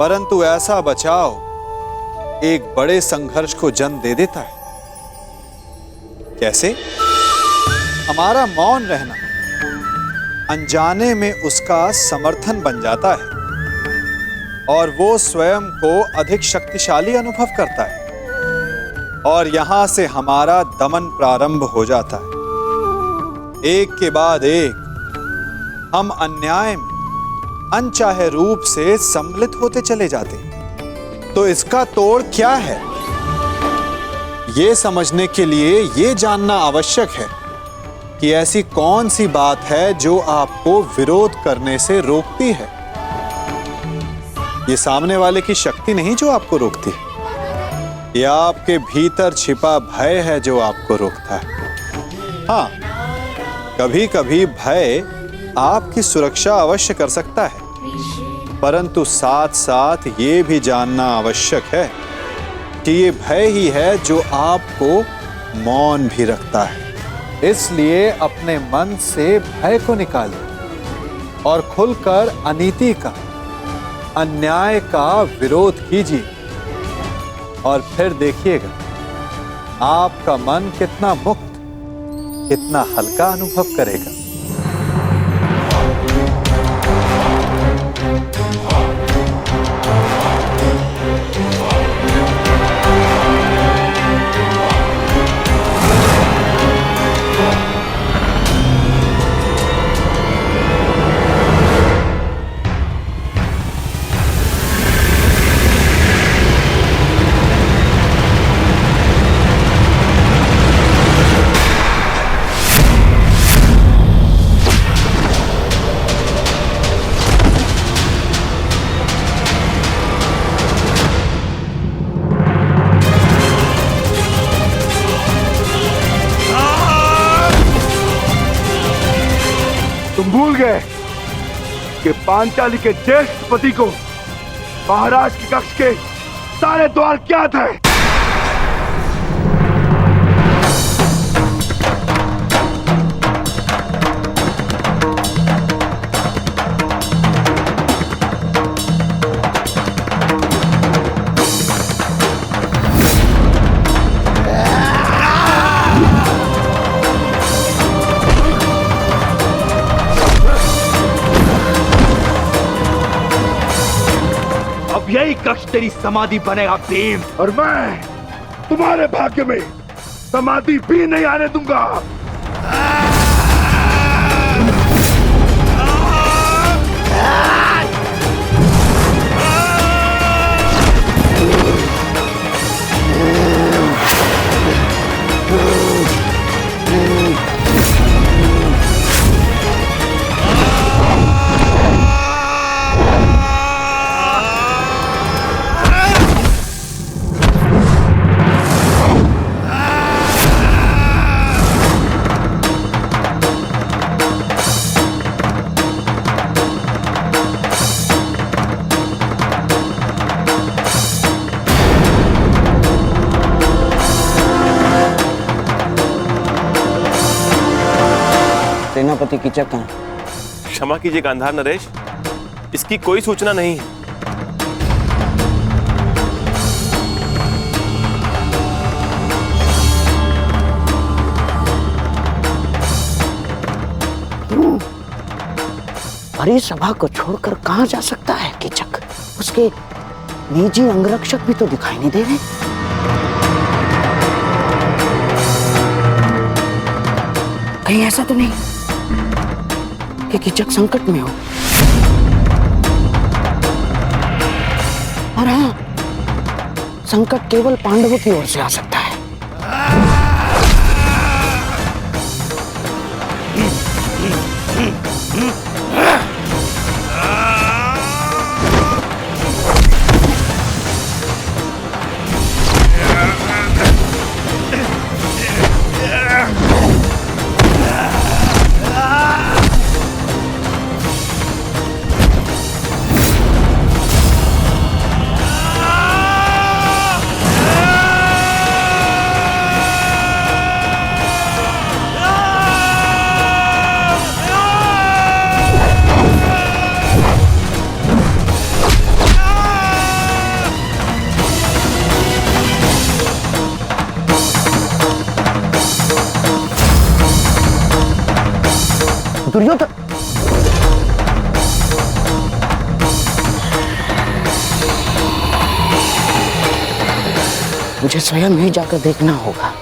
परंतु ऐसा बचाव एक बड़े संघर्ष को जन्म दे देता है। कैसे? हमारा मौन रहना अनजाने में उसका समर्थन बन जाता है और वो स्वयं को अधिक शक्तिशाली अनुभव करता है और यहां से हमारा दमन प्रारंभ हो जाता है। एक के बाद एक हम अन्याय में अनचाहे रूप से सम्मिलित होते चले जाते हैं। तो इसका तोड़ क्या है? यह समझने के लिए यह जानना आवश्यक है कि ऐसी कौन सी बात है जो आपको विरोध करने से रोकती है। ये सामने वाले की शक्ति नहीं जो आपको रोकती है, यह आपके भीतर छिपा भय है जो आपको रोकता है। हाँ, कभी कभी भय आपकी सुरक्षा अवश्य कर सकता है, परंतु साथ साथ ये भी जानना आवश्यक है कि ये भय ही है जो आपको मौन भी रखता है। इसलिए अपने मन से भय को निकालिए और खुलकर अनीति का, अन्याय का विरोध कीजिए और फिर देखिएगा आपका मन कितना मुक्त, कितना हल्का अनुभव करेगा। तुम भूल गए कि पांचाली के ज्येष्ठ पति को महाराज के कक्ष के सारे द्वार ज्ञात है। यही कक्ष तेरी समाधि बनेगा भीम, और मैं तुम्हारे भाग्य में समाधि भी नहीं आने दूंगा। सेनापति कीचक कहाँ? क्षमा कीजिए गांधार नरेश, इसकी कोई सूचना नहीं है। भरी सभा को छोड़कर कहाँ जा सकता है कीचक? उसके निजी अंगरक्षक भी तो दिखाई नहीं दे रहे। कहीं ऐसा तो नहीं कि कीचक संकट में हो? और हाँ, संकट केवल पांडवों की ओर से आ सकता है। दुर्योधन, मुझे स्वयं ही जाकर देखना होगा।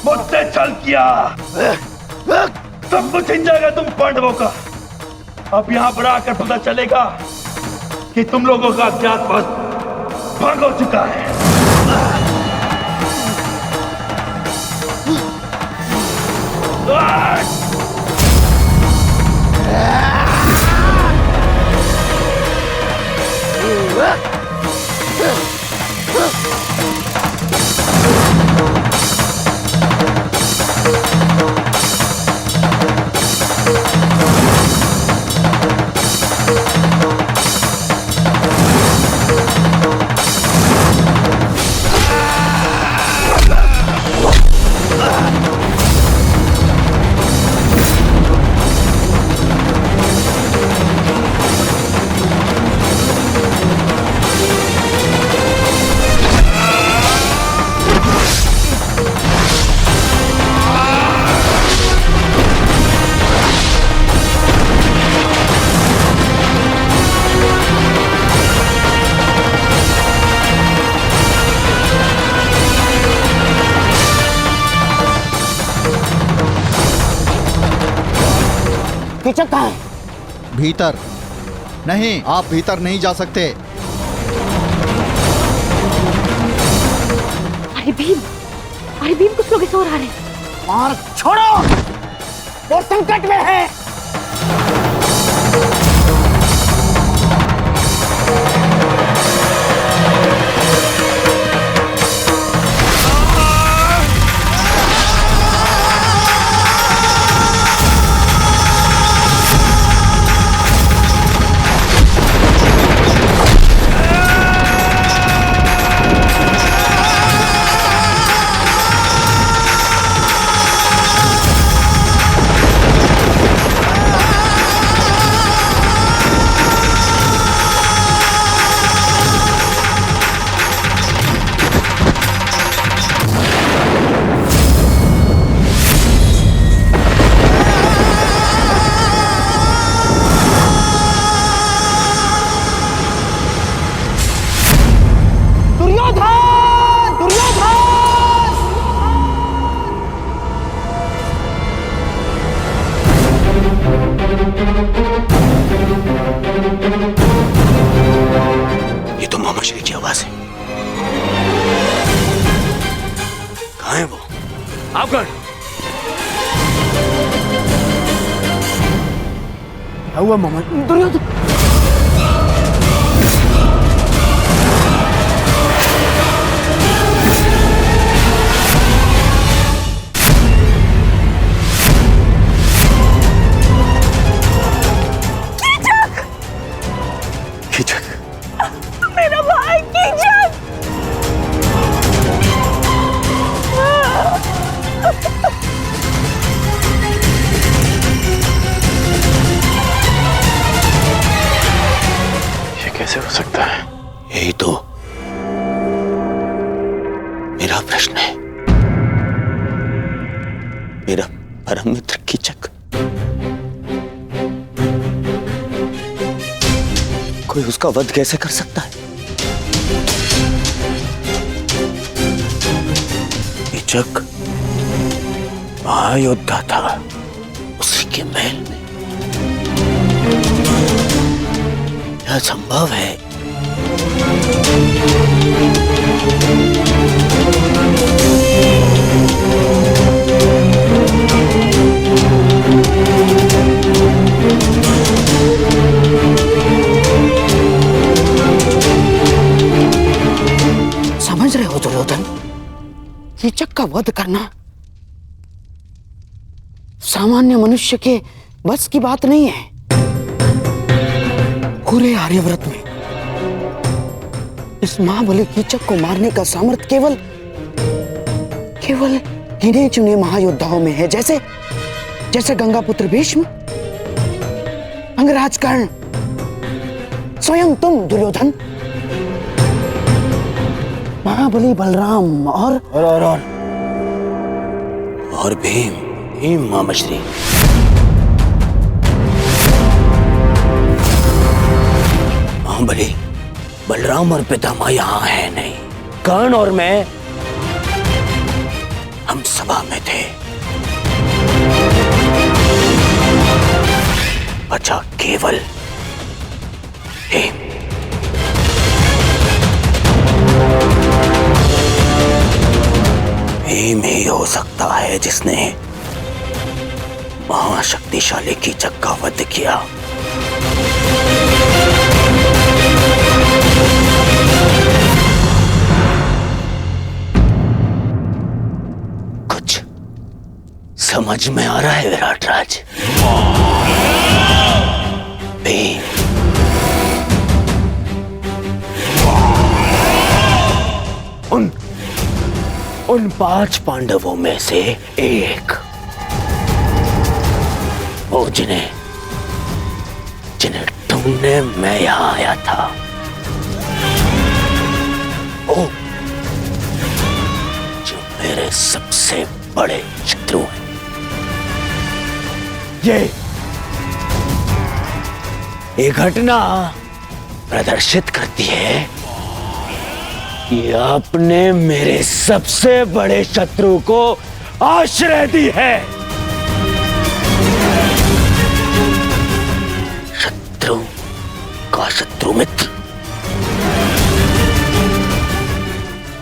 मुझसे छल किया, सब कुछ छिन जाएगा तुम पांडवों का। अब यहाँ पर आकर पता चलेगा कि तुम लोगों का अज्ञातवास भंग हो चुका है। कीचक कहाँ है? भीतर नहीं, आप भीतर नहीं जा सकते। अरे भीम कुछ लोग इस ओर आ रहे हैं। मार छोड़ो, वो संकट में है। ये तो मोहम्मद शरीफ की आवाज है। कहाँ है वो? आप कौन? क्या हुआ मोहम्मद? दुर्योधन कैसे हो सकता है? यही तो मेरा प्रश्न है। मेरा परम मित्र कीचक कोई उसका वध कैसे कर सकता है? कीचक महायोद्धा था, उसी के महल में यह संभव है। समझ रहे हो दुर्योधन, कीचक का वध करना सामान्य मनुष्य के बस की बात नहीं है। पूरे आर्यव्रत में इस महाबली कीचक को मारने का सामर्थ्य केवल गिने चुने महायोद्धाओं में है, जैसे गंगापुत्र भीष्म, अंगराज कर्ण, स्वयं तुम दुर्योधन, महाबली बलराम और भीम मामश्री। महाबली बलराम और पितामह यहाँ है नहीं। कर्ण और मैं हम सभा में थे। बचा केवल भीम। भीम ही हो सकता है जिसने महाशक्तिशाली कीचक का वध किया। कुछ समझ में आ रहा है विराट राज? भीम उन 5 पांडवों में से एक, वो जिन्हें ढूंढने मैं यहां आया था। ओ, जो मेरे सबसे बड़े शत्रु हैं। ये घटना प्रदर्शित करती है कि आपने मेरे सबसे बड़े शत्रु को आश्रय दी है। शत्रु का शत्रु मित्र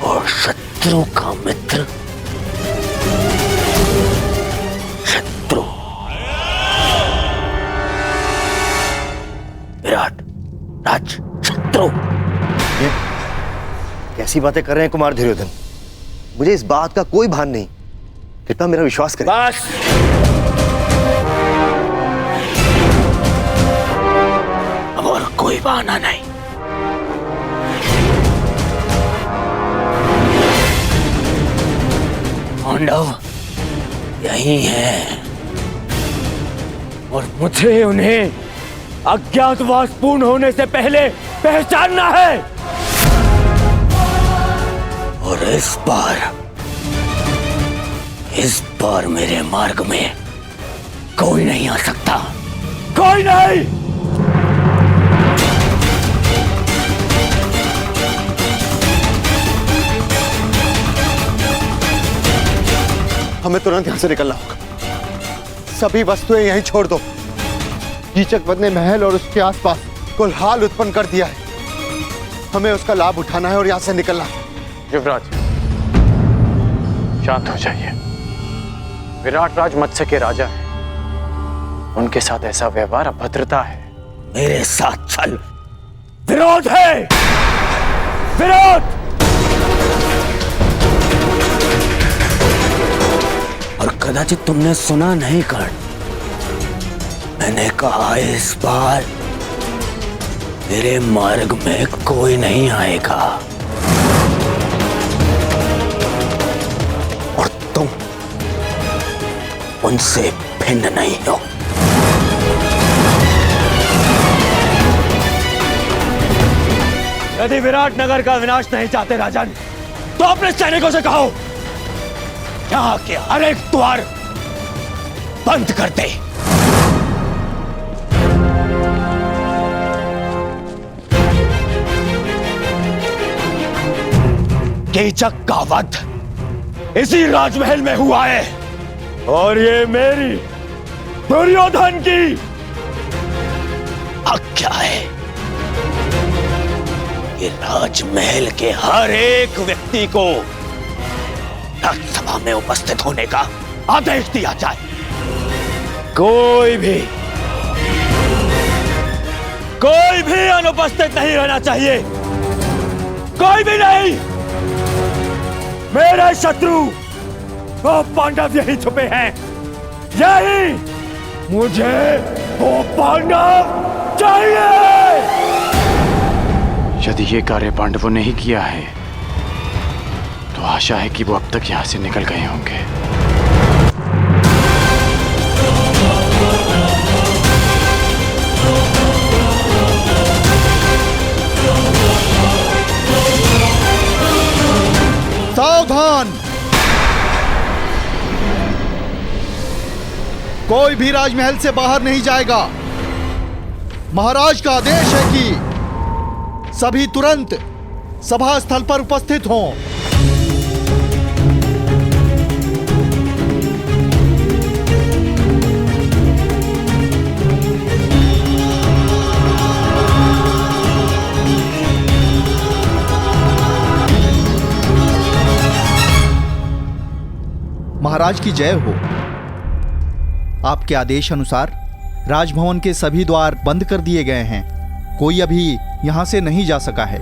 और शत्रु का मित्र शत्रु। विराट राज शत्रु। कैसी बातें कर रहे हैं कुमार दुर्योधन? मुझे इस बात का कोई भान नहीं। कृपया मेरा विश्वास करें। बस अब और कोई बहाना नहीं। पांडव यही है और मुझे उन्हें अज्ञातवास पूर्ण होने से पहले पहचानना है। और इस बार मेरे मार्ग में कोई नहीं आ सकता। कोई नहीं। हमें तुरंत यहां से निकलना होगा। सभी वस्तुएं यहीं छोड़ दो। कीचक वध ने महल और उसके आसपास कोलाहल उत्पन्न कर दिया है। हमें उसका लाभ उठाना है और यहां से निकलना है। युवराज, शांत हो जाइए। विराट राज मत्स्य के राजा हैं। उनके साथ ऐसा व्यवहार अभद्रता है। मेरे साथ छल विरोध है। विरोध। और कदाचित तुमने सुना नहीं कर्ण, मैंने कहा इस बार मेरे मार्ग में कोई नहीं आएगा। और तुम उनसे भिन्न नहीं हो। यदि विराट नगर का विनाश नहीं चाहते राजन, तो अपने सैनिकों से कहो यहाँ के हर एक द्वार बंद कर दे। कीचक का वध इसी राजमहल में हुआ है, और ये मेरी दुर्योधन की आज्ञा है कि राजमहल के हर एक व्यक्ति को सभा में उपस्थित होने का आदेश दिया जाए। कोई भी अनुपस्थित नहीं रहना चाहिए, कोई भी नहीं। मेरे शत्रु वो पांडव यही छुपे हैं, यही मुझे वो पांडव चाहिए। यदि ये कार्य पांडवों ने ही किया है, तो आशा है कि वो अब तक यहां से निकल गए होंगे। सावधान! कोई भी राजमहल से बाहर नहीं जाएगा। महाराज का आदेश है कि सभी तुरंत सभा स्थल पर उपस्थित हों। महाराज की जय हो। आपके आदेश अनुसार राजभवन के सभी द्वार बंद कर दिए गए हैं। कोई अभी यहां से नहीं जा सका है।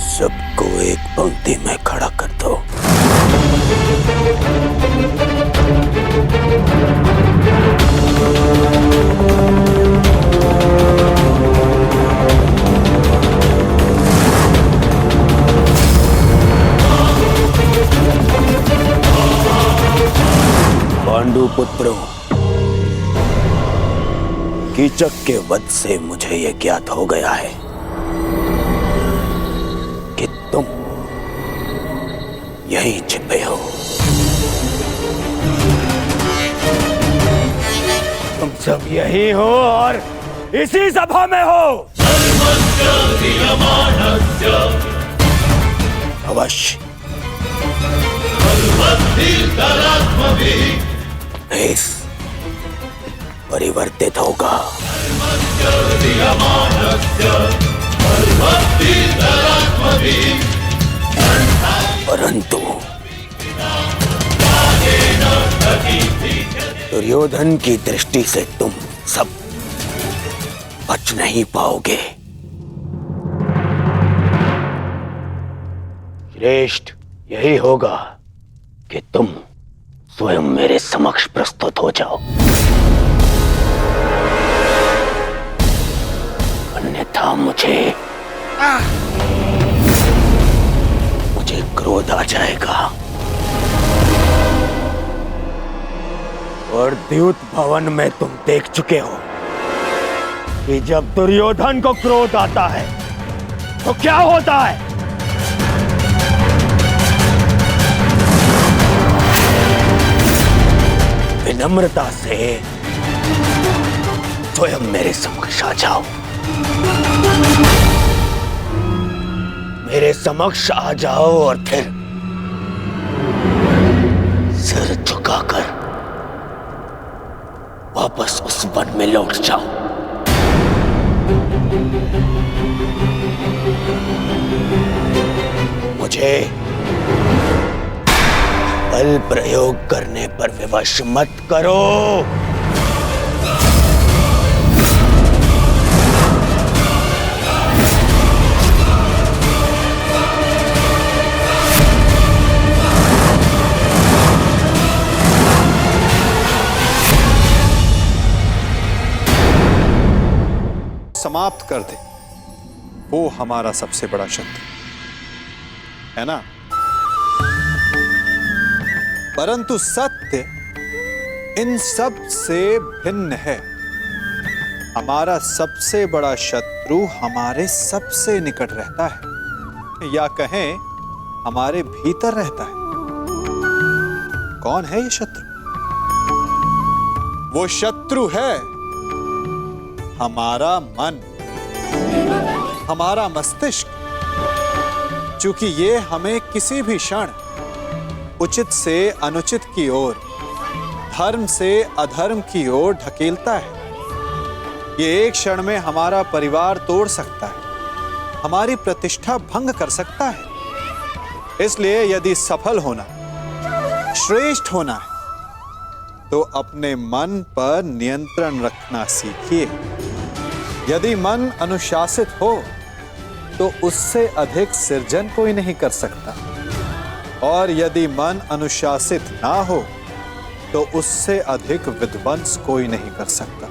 सबको एक पंक्ति में खड़ा कर दो। पांडु पुत्रों, कीचक के वध से मुझे यह ज्ञात हो गया है कि तुम यहीं छिपे हो। तुम सब यही हो और इसी सभा में हो। अवश्य भेष परिवर्तित होगा, परंतु दुर्योधन की दृष्टि से तुम सब बच नहीं पाओगे। श्रेष्ठ यही होगा कि तुम स्वयं मेरे समक्ष प्रस्तुत हो जाओ, अन्यथा मुझे क्रोध आ जाएगा और द्यूत भवन में तुम देख चुके हो कि जब दुर्योधन को क्रोध आता है तो क्या होता है। विनम्रता से स्वयं मेरे समक्ष आ जाओ, मेरे समक्ष आ जाओ और फिर सिर झुकाकर वापस उस वन में लौट जाओ। मुझे बल प्रयोग करने पर विवश मत करो। समाप्त कर दे, वो हमारा सबसे बड़ा शत्रु है ना। परंतु सत्य इन सब से भिन्न है। हमारा सबसे बड़ा शत्रु हमारे सबसे निकट रहता है, या कहें हमारे भीतर रहता है। कौन है ये शत्रु? वो शत्रु है हमारा मन, हमारा मस्तिष्क। क्योंकि ये हमें किसी भी क्षण उचित से अनुचित की ओर, धर्म से अधर्म की ओर ढकेलता है। ये एक क्षण में हमारा परिवार तोड़ सकता है, हमारी प्रतिष्ठा भंग कर सकता है। इसलिए यदि सफल होना, श्रेष्ठ होना है, तो अपने मन पर नियंत्रण रखना सीखिए। यदि मन अनुशासित हो तो उससे अधिक सृजन कोई नहीं कर सकता, और यदि मन अनुशासित ना हो तो उससे अधिक विध्वंस कोई नहीं कर सकता।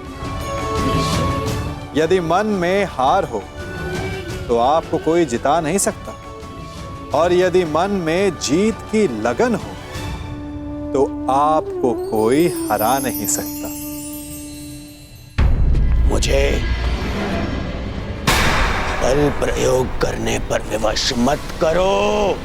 यदि मन में हार हो तो आपको कोई जिता नहीं सकता, और यदि मन में जीत की लगन हो तो आपको कोई हरा नहीं सकता। मुझे बल प्रयोग करने पर विवश मत करो।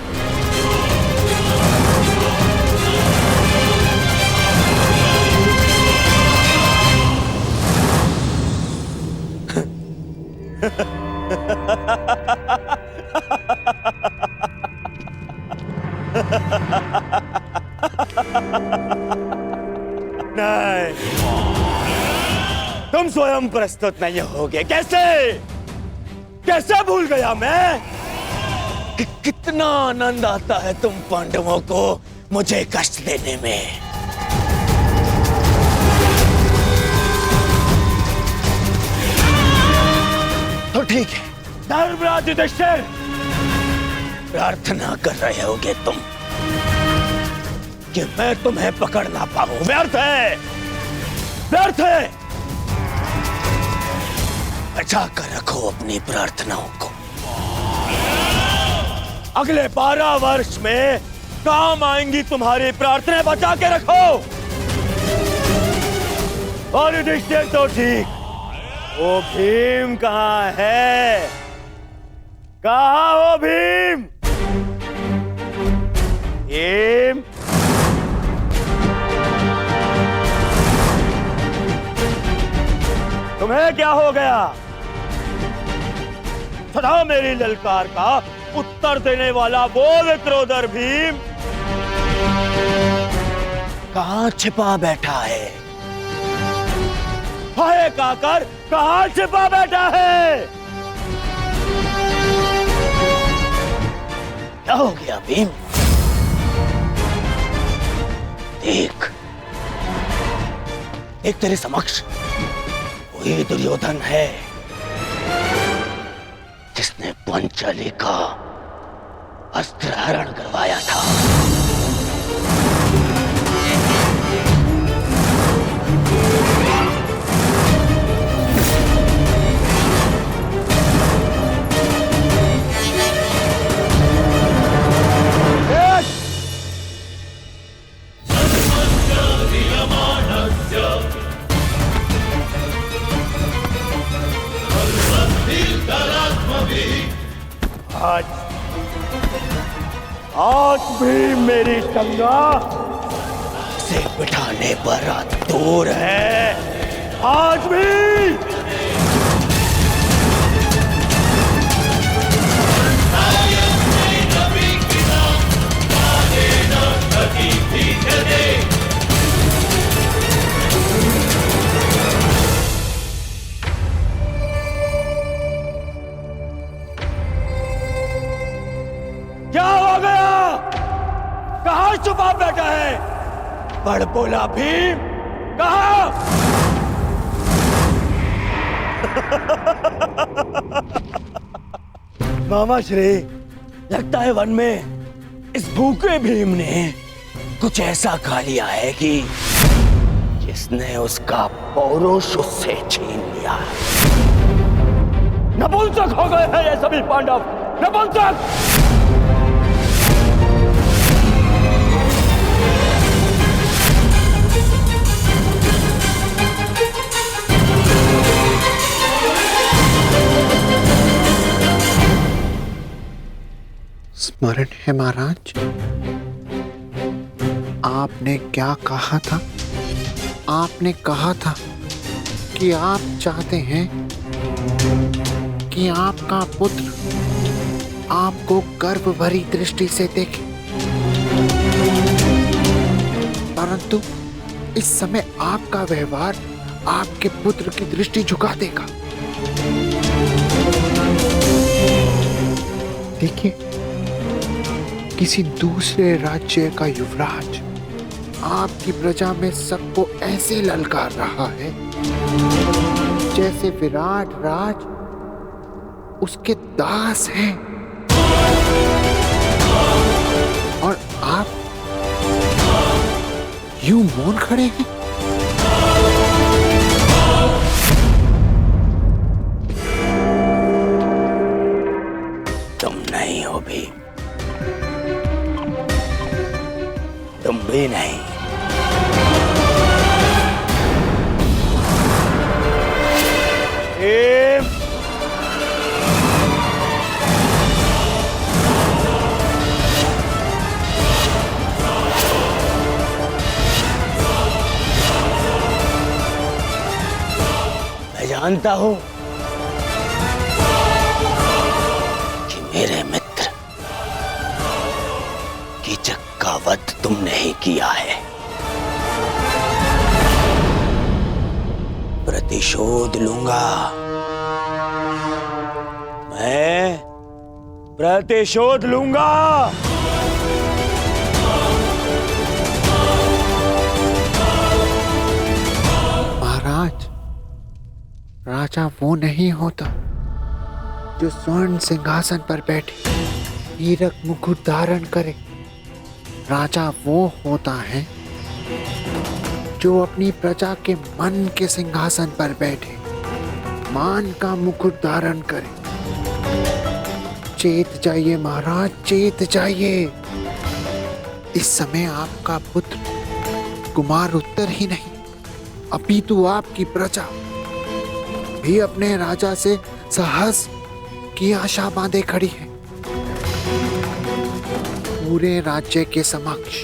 नहीं, तुम स्वयं प्रस्तुत नहीं होगे। कैसे कैसे भूल गया मैं कि कितना आनंद आता है तुम पांडवों को मुझे कष्ट देने में। तो ठीक है, धर्मराज युधिष्ठिर, प्रार्थना कर रहे होगे तुम कि मैं तुम्हें पकड़ ना पाऊं। व्यर्थ है, व्यर्थ है। बचा कर रखो अपनी प्रार्थनाओं को। अगले 12 वर्ष में काम आएंगी तुम्हारी प्रार्थनाएं, बचा के रखो। और युधिष्ठिर तो ठीक, वो भीम कहां है? कहां हो भीम? भीम, तुम्हें क्या हो गया? सदा मेरी ललकार का उत्तर देने वाला वो विक्रोधर भीम कहां छिपा बैठा है? हाय काकर, कहां छिपा बैठा है? क्या हो गया भीम? देख, एक तेरे समक्ष वही दुर्योधन है जिसने पांचाली का अस्त्र हरण करवाया था। आज भी मेरी संगा से बिठाने पर दूर है। आज भी क्या हो गया? कहां छुपा बैठा है? बड़ बोला भीम, कहां? मामा श्री, लगता है वन में इस भूखे भीम ने कुछ ऐसा खा लिया है कि जिसने उसका पौरुष उससे छीन लिया। नपुंसक हो गए हैं ये सभी पांडव, नपुंसक। स्मरण है महाराज? आपने क्या कहा था? आपने कहा था कि आप चाहते हैं कि आपका पुत्र आपको गर्व भरी दृष्टि से देखे, परंतु इस समय आपका व्यवहार आपके पुत्र की दृष्टि झुका देगा। देखिए, किसी दूसरे राज्य का युवराज आपकी प्रजा में सबको ऐसे ललकार रहा है जैसे विराट राज उसके दास हैं, और आप यूं मौन खड़े हैं। तुम नहीं हो भी, तुम भी नहीं। मैं जानता हूं कि मेरे मित्र कीचक का वध तुमने ही किया है। प्रतिशोध लूंगा, मैं प्रतिशोध लूंगा। महाराज, राजा वो नहीं होता जो स्वर्ण सिंहासन पर बैठे हीरक मुकुट धारण करे। राजा वो होता है जो अपनी प्रजा के मन के सिंहासन पर बैठे मान का मुकुट धारण करे। चेत जाइए महाराज, चेत जाइए। इस समय आपका पुत्र कुमार उत्तर ही नहीं, अपितु आपकी प्रजा भी अपने राजा से साहस की आशा बांधे खड़ी है। पूरे राज्य के समक्ष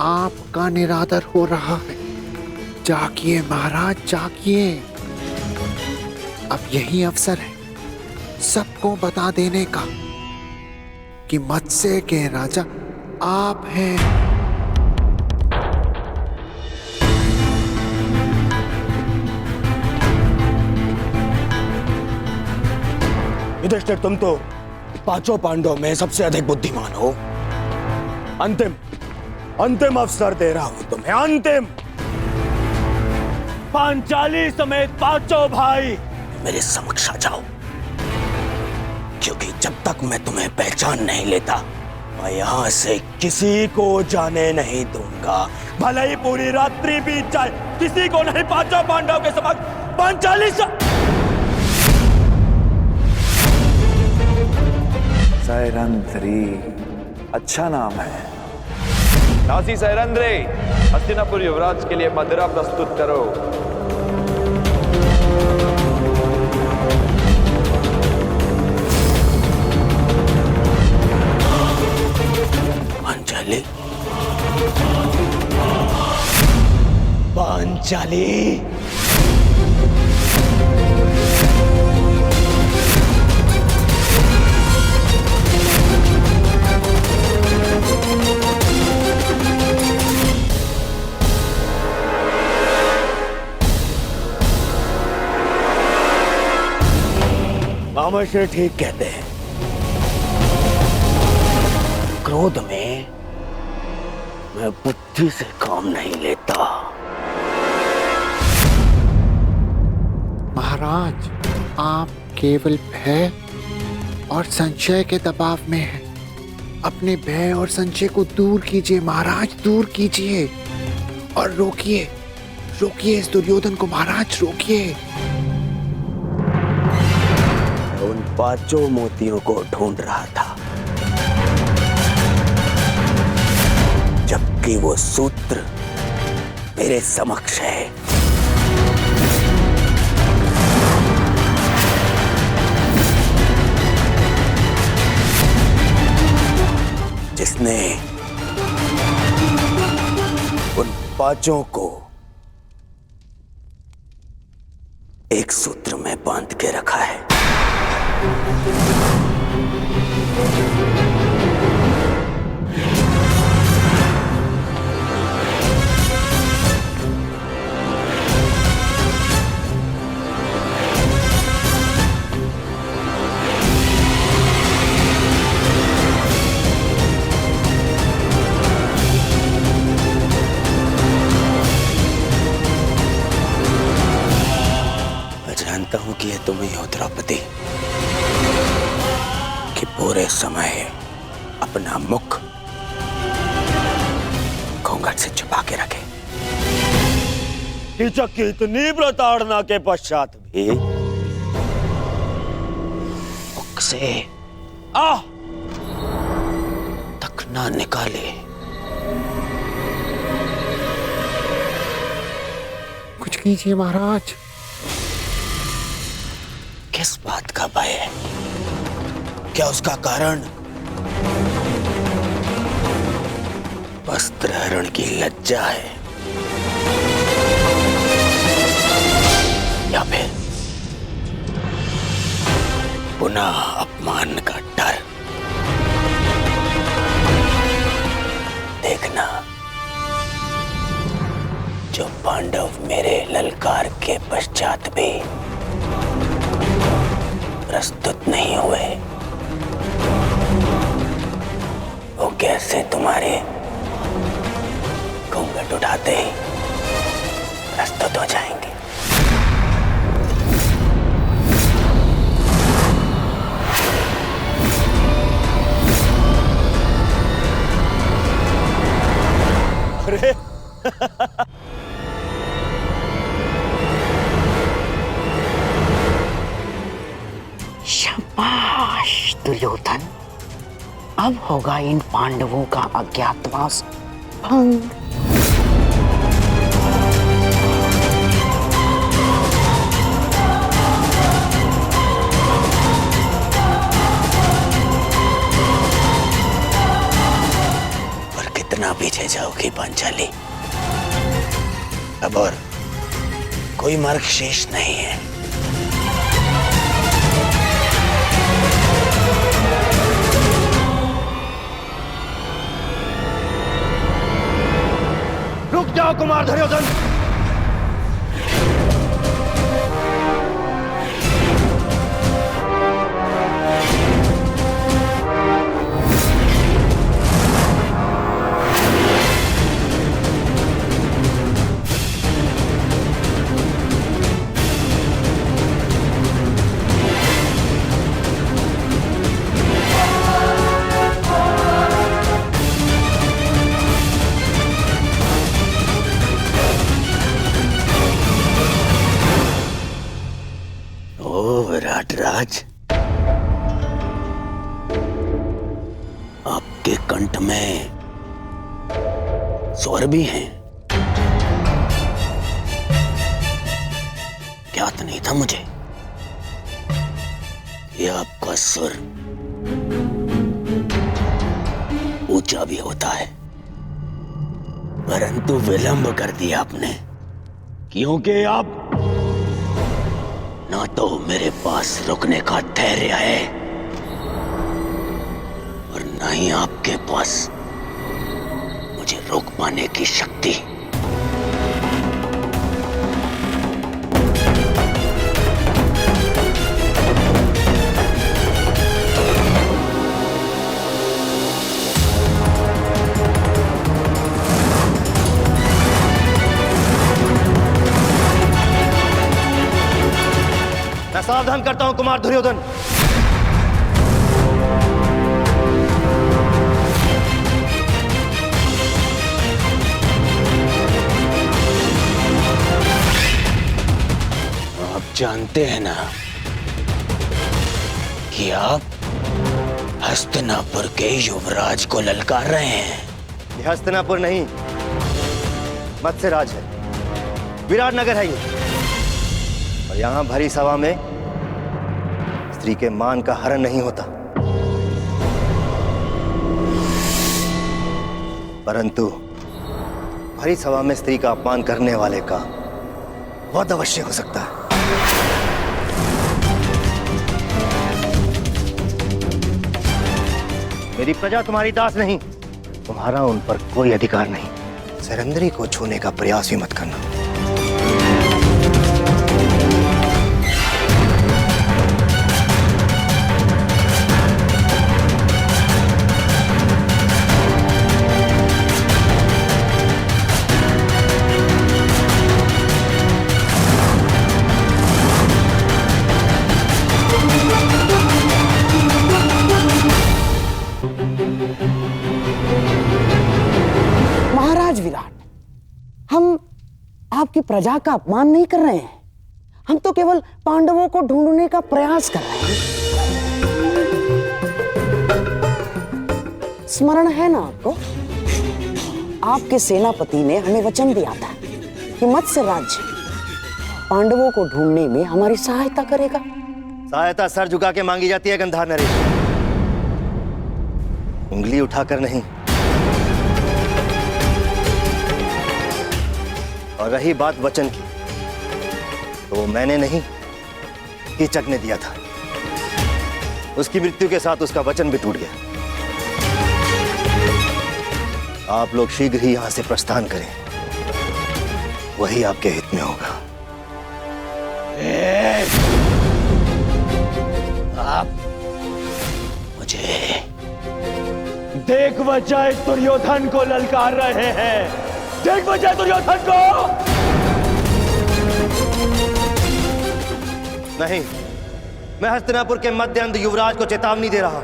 आपका निरादर हो रहा है। जागिए महाराज, जागिए। अब यही अवसर है सबको बता देने का कि मत्स्य के राजा आप हैं। युधिष्ठिर, तुम तो पांचों पांडवों में सबसे अधिक बुद्धिमान हो। अंतिम अवसर दे रहा हूं तुम्हें, अंतिम। पांचाली समेत पांचों भाई मेरे समक्ष आ जाओ, क्योंकि जब तक मैं तुम्हें पहचान नहीं लेता मैं यहां से किसी को जाने नहीं दूंगा। भले ही पूरी रात्रि बीत जाए, किसी को नहीं। पांचों पांडवों के समक्ष पांचाली सैरंध्री, अच्छा नाम है। दासी सैरंध्री, हस्तिनापुर युवराज के लिए मदिरा प्रस्तुत करो। पांचाली, पांचाली। मामाश्री ठीक कहते हैं, क्रोध में मैं बुद्धि से काम नहीं लेता। महाराज, आप केवल भय और संशय के दबाव में हैं। अपने भय और संशय को दूर कीजिए महाराज, दूर कीजिए और रोकिए इस दुर्योधन को महाराज, रोकिए। उन पांचों मोतियों को ढूंढ रहा था, जबकि वो सूत्र मेरे समक्ष है। मैंने उन पांचों को एक सूत्र में बांध के रखा है। जानता हूं कि ये तुम ही हो द्रौपदी, कि पूरे समय अपना मुख घूंघट से छुपा के रखे। कीचक की इतनी प्रताड़ना के पश्चात भी मुख से आह तक ना निकाले। कुछ कीजिए महाराज। किस बात का भय है? क्या उसका कारण वस्त्रहरण की लज्जा है, या फिर पुनः अपमान का डर? देखना, जो पांडव मेरे ललकार के पश्चात भी प्रस्तुत नहीं हुए, वो कैसे तुम्हारे घूंघट उठाते ही प्रस्तुत हो जाएंगे। अरे शाबाश दुर्योधन, अब होगा इन पांडवों का अज्ञातवास भंग। और कितना पीछे जाओगी पांचाली? अब और कोई मार्ग शेष नहीं है। रुक जाओ कुमार दुर्योधन। विराट राज, आपके कंठ में स्वर भी हैं। ज्ञात नहीं था मुझे कि आपका सुर ऊंचा भी होता है, परंतु विलंब कर दिया आपने, क्योंकि आप ना तो मेरे पास रुकने का धैर्य है और ना ही आपके पास मुझे रोक पाने की शक्ति। मैं सावधान करता हूं कुमार दुर्योधन। आप जानते हैं ना कि आप हस्तिनापुर के युवराज को ललकार रहे हैं। ये हस्तिनापुर नहीं, मत्स्यराज है, विराट नगर है ये। और यहां भरी सभा में स्त्री के मान का हरण नहीं होता। परंतु भरी सभा में स्त्री का अपमान करने वाले का वध अवश्य हो सकता है। मेरी प्रजा तुम्हारी दास नहीं, तुम्हारा उन पर कोई अधिकार नहीं। सैरंध्री को छूने का प्रयास भी मत करना। महाराज विराट, हम आपकी प्रजा का अपमान नहीं कर रहे हैं। हम तो केवल पांडवों को ढूंढने का प्रयास कर रहे हैं। स्मरण है ना आपको? आपके सेनापति ने हमें वचन दिया था कि मत्स्य राज्य पांडवों को ढूंढने में हमारी सहायता करेगा। सहायता सर झुका के मांगी जाती है गंधार नरेश, उंगली उठाकर नहीं। और रही बात वचन की, तो वो मैंने नहीं, कीचक ने दिया था। उसकी मृत्यु के साथ उसका वचन भी टूट गया। आप लोग शीघ्र ही यहां से प्रस्थान करें, वही आपके हित में होगा। आप मुझे देख बचाए दुर्योधन को ललकार रहे हैं। देख बचाए दुर्योधन को। नहीं, मैं हस्तिनापुर के मध्य अंध युवराज को चेतावनी दे रहा।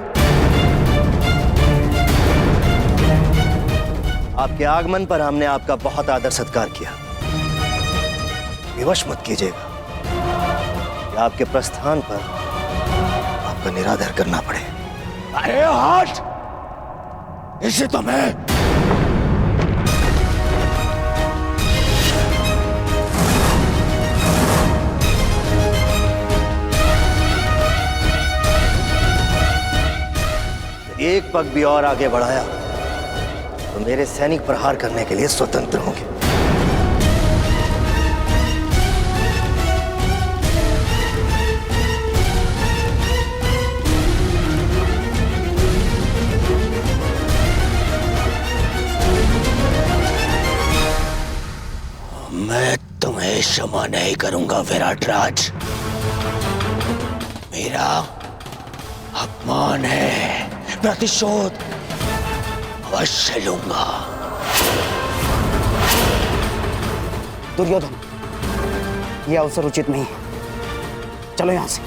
आपके आगमन पर हमने आपका बहुत आदर सत्कार किया। विवश मत कीजिएगा कि आपके प्रस्थान पर आपका निरादर करना पड़े। अरे हट! इसे तो मैं एक पग भी और आगे बढ़ाया तो मेरे सैनिक प्रहार करने के लिए स्वतंत्र होंगे। मैं तुम्हें क्षमा नहीं करूंगा विराट राज। मेरा अपमान है, प्रतिशोध अवश्य लूंगा। दुर्योधन, यह अवसर उचित नहीं है। चलो यहां से।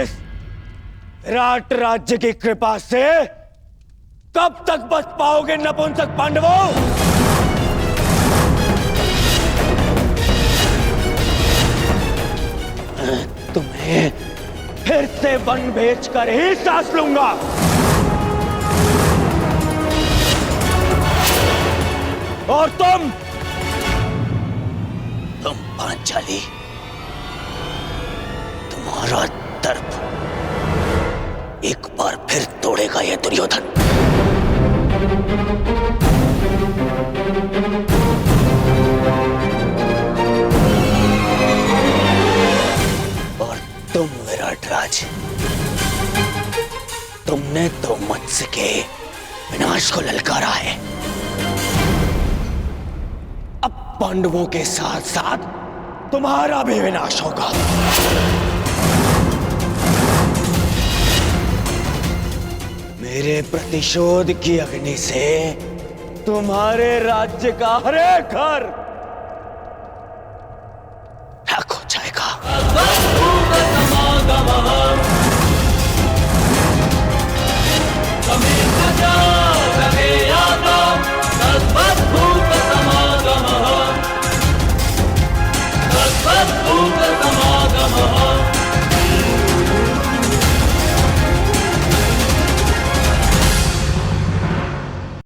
इस विराट राज्य की कृपा से कब तक बच पाओगे नपुंसक पांडवों? तुम्हें फिर से वन बेचकर ही सांस लूंगा। और तुम पांचाली, तुम्हारा दर्प एक बार फिर तोड़ेगा यह दुर्योधन। और तुम विराट राज, तुमने तो मत्स्य के विनाश को ललकारा है। अब पांडवों के साथ साथ तुम्हारा भी विनाश होगा। मेरे प्रतिशोध की अग्नि से तुम्हारे राज्य का हर एक घर